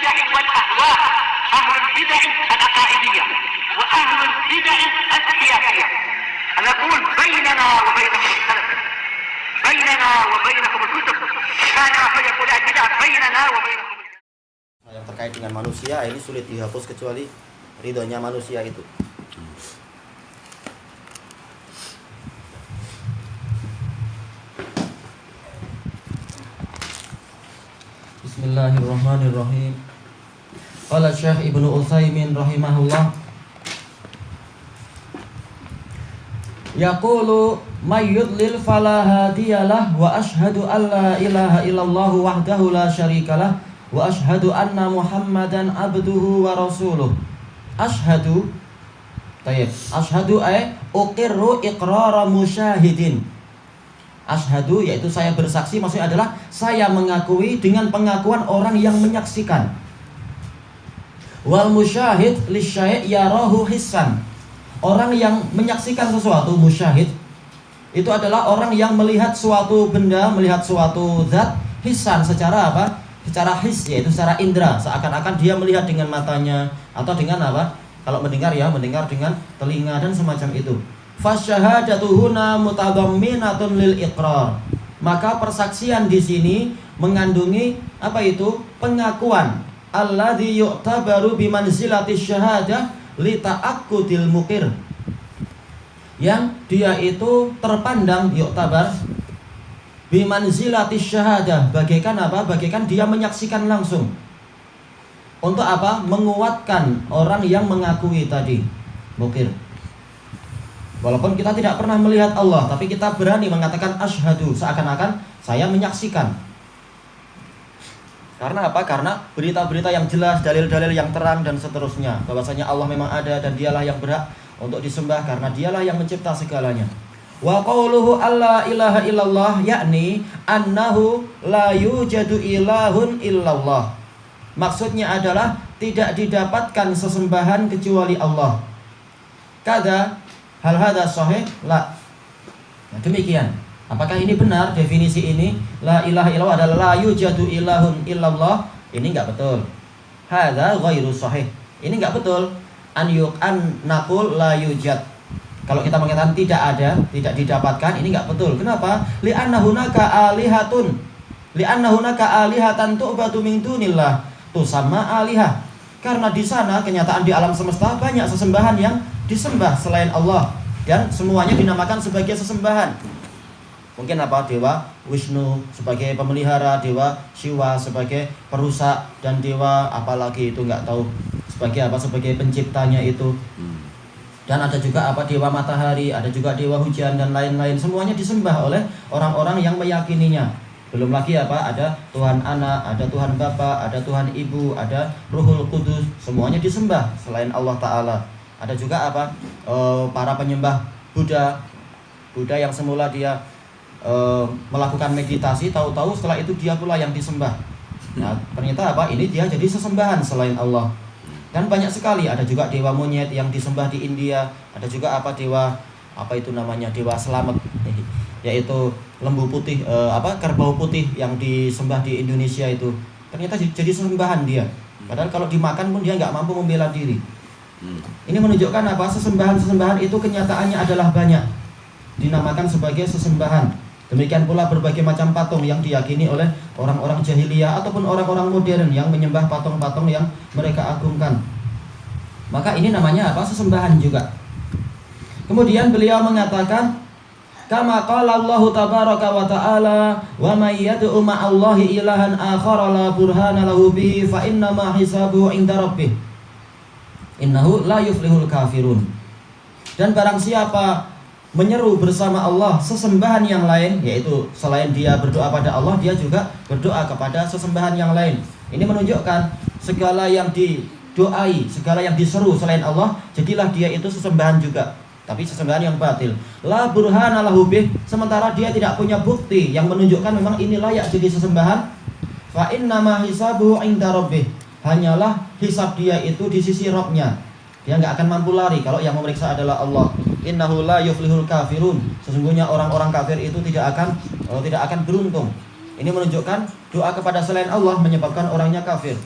البدع والأهواء، أهل البدع العقائدية وأهل البدع السياسية. نقول بيننا وبينكم السلف، بيننا وبينكم الكتب، كان فيقول البدع بيننا وبينكم. Yang terkait dengan manusia ini sulit dihapus kecuali ridhonya manusia itu. Bismillahirrahmanirrahim. Qala Syekh Ibnu Utsaimin rahimahullah, yaqulu may yudlil fala hadiyalah wa asyhadu an la ilaha illallah wahdahu la syarikalah wa asyhadu anna Muhammadan abduhu wa rasuluh. Asyhadu ay uqirru iqrara musyahidin. Asyhadu yaitu saya bersaksi, maksudnya adalah saya mengakui dengan pengakuan orang yang menyaksikan. Wal musyahid lisyai' yarahu hissan. Orang yang menyaksikan sesuatu, musyahid itu adalah orang yang melihat suatu benda, melihat suatu zat hissan secara apa? Secara his, yaitu secara indera, seakan-akan dia melihat dengan matanya atau dengan apa? Kalau mendengar ya, mendengar dengan telinga dan semacam itu. Fasyahadatuhuna mutadamminatun lil iqrar. Maka persaksian di sini mengandungi apa itu? Pengakuan. Alladzi yu'tabaru bimanzilati syahadah li ta'aqqudil muqir. Yang dia itu terpandang yu'tabar bimanzilati syahadah, bagaikan apa? Bagaikan dia menyaksikan langsung. Untuk apa? Menguatkan orang yang mengakui tadi, muqir. Walaupun kita tidak pernah melihat Allah, tapi kita berani mengatakan asyhadu, seakan-akan saya menyaksikan. Karena apa? Karena berita-berita yang jelas, dalil-dalil yang terang dan seterusnya, bahwasanya Allah memang ada dan dialah yang berhak untuk disembah karena dialah yang mencipta segalanya. Wa qauluhu alla ilaha illallah, yakni annahu la yujadu ilahun illallah. Maksudnya adalah tidak didapatkan sesembahan kecuali Allah. Kada hal hadza sahih? La. Nah, demikian. Apakah ini benar definisi ini? La ilaha illallah adalah la yujadu ilahun illallah. Ini enggak betul. Hadza ghairu sahih. Ini enggak betul. An naqul la yujad. Kalau kita mengatakan tidak ada, tidak didapatkan, ini enggak betul. Kenapa? Li'anna hunaka alihatun. Li'anna hunaka alihatan tu'batu min dunillah. Tusamma alihah. Karena di sana kenyataan di alam semesta banyak sesembahan yang disembah selain Allah dan semuanya dinamakan sebagai sesembahan. Mungkin apa? Dewa Wisnu sebagai pemelihara, dewa Shiva sebagai perusak, dan dewa apalagi itu nggak tahu sebagai apa, sebagai penciptanya itu. Dan ada juga apa? Dewa matahari, ada juga dewa hujan dan lain-lain. Semuanya disembah oleh orang-orang yang meyakininya. Belum lagi apa? Ada Tuhan Anak, ada Tuhan Bapa, ada Tuhan Ibu, ada Ruhul Kudus. Semuanya disembah selain Allah Ta'ala. Ada juga apa? Para penyembah Buddha yang semula dia melakukan meditasi, tahu-tahu setelah itu dia pula yang disembah. Nah, ternyata apa? Ini dia jadi sesembahan selain Allah. Dan banyak sekali, ada juga dewa monyet yang disembah di India, ada juga apa? Dewa apa itu namanya? Dewa selamat, yaitu lembu putih, kerbau putih yang disembah di Indonesia itu. Ternyata jadi sesembahan dia. Padahal kalau dimakan pun dia nggak mampu membela diri. Ini menunjukkan apa? Sesembahan-sesembahan itu kenyataannya adalah banyak, dinamakan sebagai sesembahan. Demikian pula berbagai macam patung yang diyakini oleh orang-orang jahiliyah ataupun orang-orang modern yang menyembah patung-patung yang mereka agungkan. Maka ini namanya apa? Sesembahan juga. Kemudian beliau mengatakan, kama qala Allah tabaraka wa ta'ala, wa may yad'u ma'allahi ilahan akhara la burhana lahu bihi fa inna ma hisabuhu 'inda rabbih. Innahu la yuflihul kafirun. Dan barang siapa menyeru bersama Allah sesembahan yang lain, yaitu selain dia berdoa pada Allah, dia juga berdoa kepada sesembahan yang lain. Ini menunjukkan segala yang didoai, segala yang diseru selain Allah, jadilah dia itu sesembahan juga, tapi sesembahan yang batil. La burhana lahu bih, sementara dia tidak punya bukti yang menunjukkan memang ini layak jadi sesembahan. Fa inna ma hisabuhu 'inda rabbih, hanyalah hisab dia itu di sisi Rabb-nya. Dia nggak akan mampu lari kalau yang memeriksa adalah Allah. Innahu la yuflihul kafirun, sesungguhnya orang-orang kafir itu tidak akan beruntung. Ini menunjukkan doa kepada selain Allah menyebabkan orangnya kafir.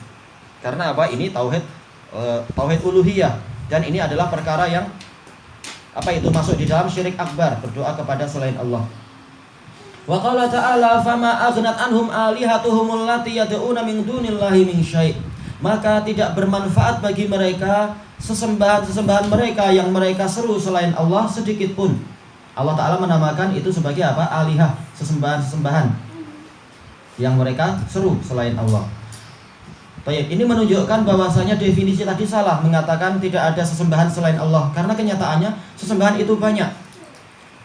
Karena apa? Ini tauhid uluhiyah, dan ini adalah perkara yang masuk di dalam syirik akbar, berdoa kepada selain Allah. Wa qala ta'ala fama aghnat anhum alihatuhum allati yad'una min dunillahi min syai'. Maka tidak bermanfaat bagi mereka sesembahan mereka yang mereka seru selain Allah sedikit pun. Allah Ta'ala menamakan itu sebagai apa? Alihah, sesembahan yang mereka seru selain Allah. Baik, ini menunjukkan bahwasanya definisi tadi salah, mengatakan tidak ada sesembahan selain Allah, karena kenyataannya sesembahan itu banyak.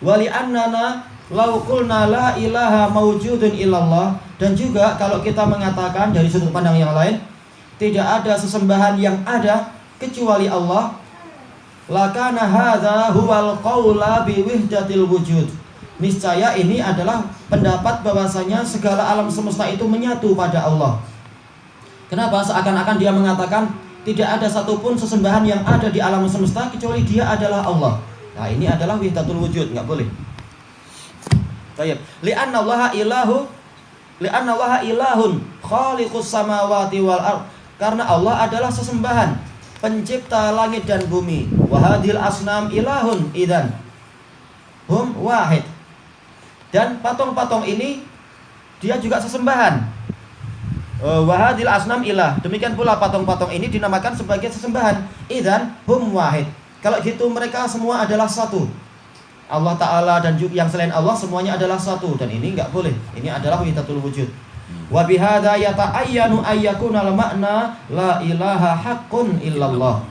Wali annana law qulna la ilaha mawjudun illallah, dan juga kalau kita mengatakan dari sudut pandang yang lain, tidak ada sesembahan yang ada kecuali Allah, lakana hadza huwal qaula bi wahdatil wujud. Niscaya ini adalah pendapat bahwasanya segala alam semesta itu menyatu pada Allah. Kenapa? Seakan-akan dia mengatakan tidak ada satupun sesembahan yang ada di alam semesta kecuali dia adalah Allah. Nah, ini adalah wahdatul wujud, nggak boleh. Baik. Li'anna Allaha ilahun khaliqus samawati wal ard. Karena Allah adalah sesembahan, pencipta langit dan bumi. Wa hadhil asnam ilahun idzan hum wahid. Dan patung-patung ini dia juga sesembahan. Wahadil asnam ilah. Demikian pula patung-patung ini dinamakan sebagai sesembahan. Idzan hum wahid. Kalau gitu mereka semua adalah satu. Allah Ta'ala dan juga yang selain Allah semuanya adalah satu, dan ini enggak boleh. Ini adalah wahdatul wujud. Wa bihadza yata'ayyanu ayyakunal makna la ilaha haqqun illallah.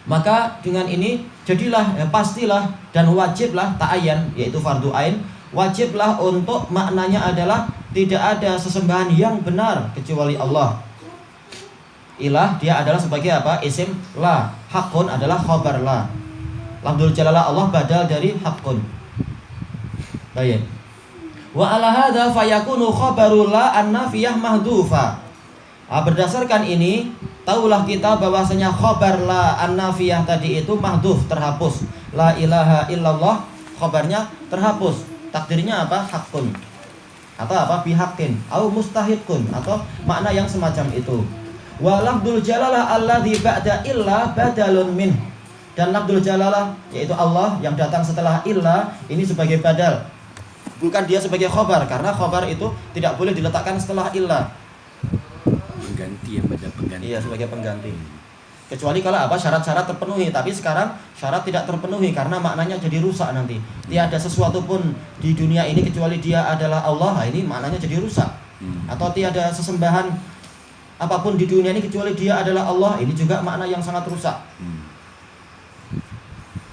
Maka dengan ini jadilah pastilah dan wajiblah ta'ayyan, yaitu fardu ain, wajiblah untuk maknanya adalah tidak ada sesembahan yang benar kecuali Allah. Ilah dia adalah sebagai apa? Isim la. Hakun adalah khabar la. Lafdzul jalalah Allah badal dari hakun. Baik. Wa ala hadza fayakunu khabaru la an-nafiyah mahdhufa. Berdasarkan ini, tahulah kita bahwasanya khabar la an-nafiyah tadi itu mahdhuf, terhapus. La ilaha illallah khabarnya terhapus. Takdirnya apa? Hakun. Atau apa? Bihaqqin au mustahiqun, atau makna yang semacam itu. Wa lafdzul jalalah alladzi ba'da illa badalun min. Dan lafdzul jalalah yaitu Allah yang datang setelah illa ini sebagai badal. Bukan dia sebagai khabar, karena khabar itu tidak boleh diletakkan setelah illa. Pengganti, yang pada pengganti. Iya, sebagai pengganti. Kecuali kalau apa? Syarat-syarat terpenuhi. Tapi sekarang syarat tidak terpenuhi karena maknanya jadi rusak nanti. Tiada sesuatu pun di dunia ini kecuali dia adalah Allah. Nah, ini maknanya jadi rusak. Atau tiada sesembahan apapun di dunia ini kecuali dia adalah Allah. Ini juga makna yang sangat rusak.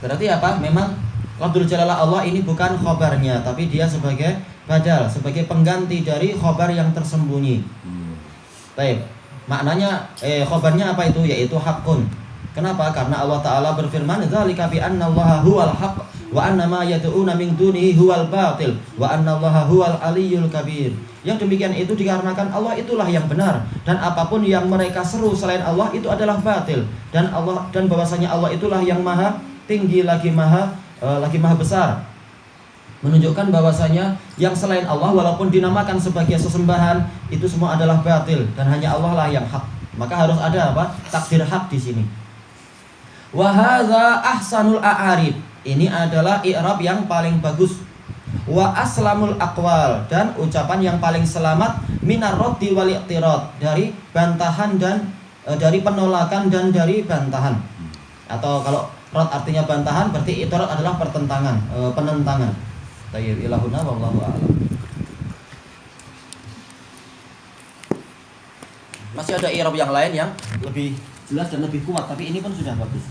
Berarti apa? Memang lafdzul jalalah Allah ini bukan khabarnya, tapi dia sebagai badal, sebagai pengganti dari khabar yang tersembunyi. Baik. Maknanya khabarnya apa itu? Yaitu hakun. Kenapa? Karena Allah Ta'ala berfirman, dzalika bi annallaha huwal haqq wa anna ma yad'una min dunihi huwal batil wa annallaha huwal aliyyul kabir. Yang demikian itu dikarenakan Allah itulah yang benar, dan apapun yang mereka seru selain Allah itu adalah batil, dan bahwasanya Allah itulah yang maha tinggi lagi maha besar. Menunjukkan bahwasanya yang selain Allah walaupun dinamakan sebagai sesembahan itu semua adalah batil, dan hanya Allah lah yang hak. Maka harus ada apa? Takdir hak di sini. Wa hadza ahsanul a'arib. Ini adalah i'rab yang paling bagus. Wa aslamul aqwal, dan ucapan yang paling selamat minar raddi wal i'tirad, dari bantahan dan dari penolakan dan dari bantahan. Atau kalau rad artinya bantahan, berarti i'tirad adalah pertentangan, penentangan. Tayyib ilahuna wallahu a'lam. Masih ada i'rab yang lain yang lebih jelas dan lebih kuat, tapi ini pun sudah bagus.